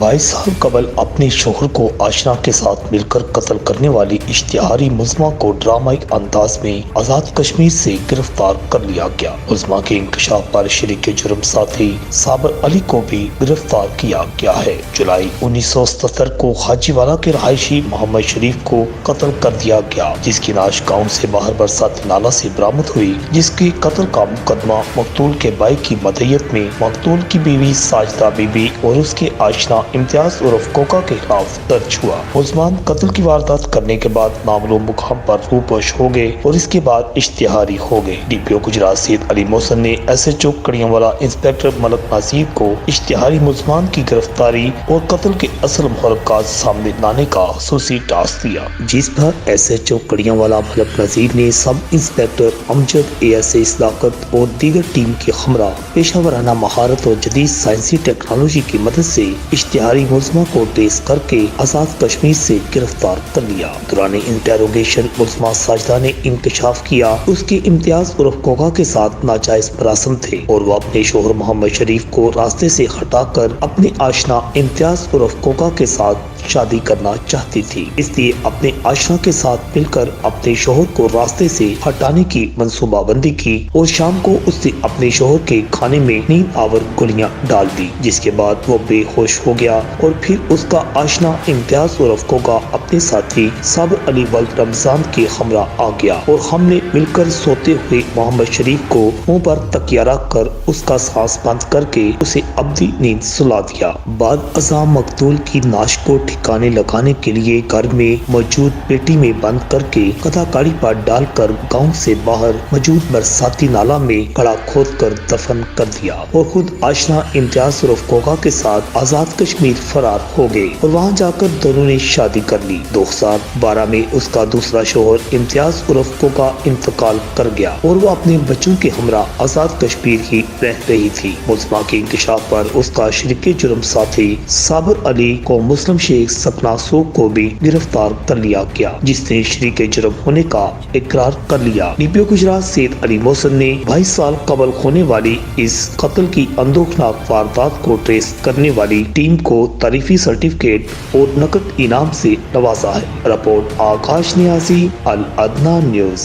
22 साल कबल अपने शोहर को आशना के साथ मिलकर कत्ल करने वाली इश्तिहारी मुलज़मा को ड्रामाई अंदाज में आजाद कश्मीर से गिरफ्तार कर लिया गया। मुलज़मा के इंकशाफ पर शरीक जुर्म साथी साबर अली को भी गिरफ्तार किया गया है। जुलाई 1977 को हाजीवाला के रहायशी मोहम्मद शरीफ को कत्ल कर दिया गया, जिसकी लाश गाँव से बाहर बरसाती नाला से बरामद हुई, जिसकी कत्ल का मुकदमा मकतूल के भाई की मदयत में मकतूल की बीवी साजिदा बीबी और उसके आशना इम्तियाज उर्फ कोका के खिलाफ दर्ज हुआ। मुलज़मान कत्ल की वारदात करने के बाद मामूलूम मुकाम पर रूपोश हो गए और इसके बाद इश्तिहारी हो गए। DPO गुजरात सैयद अली मोहसिन ने SHO कड़ियांवाला इंस्पेक्टर मलक नाजीर को इश्तिहारी मुलज़मान की गिरफ्तारी और कत्ल के असल मुहर्रकात सामने लाने का खुसूसी टास्क दिया, जिस पर SHO कड़ियांवाला मलक नाजीर ने सब इंस्पेक्टर अमजद ASA सदाकत और दीगर टीम के हमरा पेशावराना महारत और जदीद साइंसी टेक्नोलॉजी की मदद से इश्तिहारी मुलज़मा को ट्रेस करके आजाद कश्मीर से गिरफ्तार कर लिया। दौरान इंटेरोगेशन मुलज़मा साजिदा ने इंकशाफ किया उसके इम्तियाज उर्फ कोका के साथ नाजायज मरासम थे और वो अपने शोहर मोहम्मद शरीफ को रास्ते से हटाकर अपने आशना इम्तियाज उर्फ कोका के साथ शादी करना चाहती थी, इसलिए अपने आशना के साथ मिलकर अपने शोहर को रास्ते से हटाने की मंसूबाबंदी की और शाम को उसने अपने शोहर के खाने में नींद आवर गोलियां डाल दी, जिसके बाद वो बेहोश हो गया और फिर उसका आशना इम्तियाज उर्फ कोका अपने साथी साबर अली वल्द रमजान के हमरा आ गया और हमने मिलकर सोते हुए मोहम्मद शरीफ को मुंह पर तकिया रख कर उसका सांस बंद करके उसे अब्दी नींद सुला दिया। बाद अज़ा मकतूल की नाश को ठिकाने लगाने के लिए घर में मौजूद पेटी में बंद करके कदाकारी पर डालकर गांव से बाहर मौजूद बरसाती नाला में गड़ा खोद कर दफन कर दिया और खुद आशना इम्तियाज उर्फ कोका के साथ आजाद कश्मीर फरार हो गए और वहां जाकर दोनों ने शादी कर ली। 2012 में उसका दूसरा शोहर इम्तियाज उर्फ कोका इंतकाल कर गया और वो अपने बच्चों के हमरा आजाद कश्मीर ही रह रही थी। मुलज़मा के इंकशाफ पर उसका शरीके जुर्म साथी साबर अली को मुस्लिम शेख सपना सूख को भी गिरफ्तार कर लिया गया, जिसने शरीके जुर्म होने का इकरार कर लिया। DPO गुजरात सैयद अली मोहसिन ने 22 साल कबल होने वाली इस कत्ल की अंदोखनाक वारदात को ट्रेस करने वाली टीम को तारीफी सर्टिफिकेट और नकद इनाम से नवाजा है। रिपोर्ट आकाश नियाजी, अल अदना न्यूज।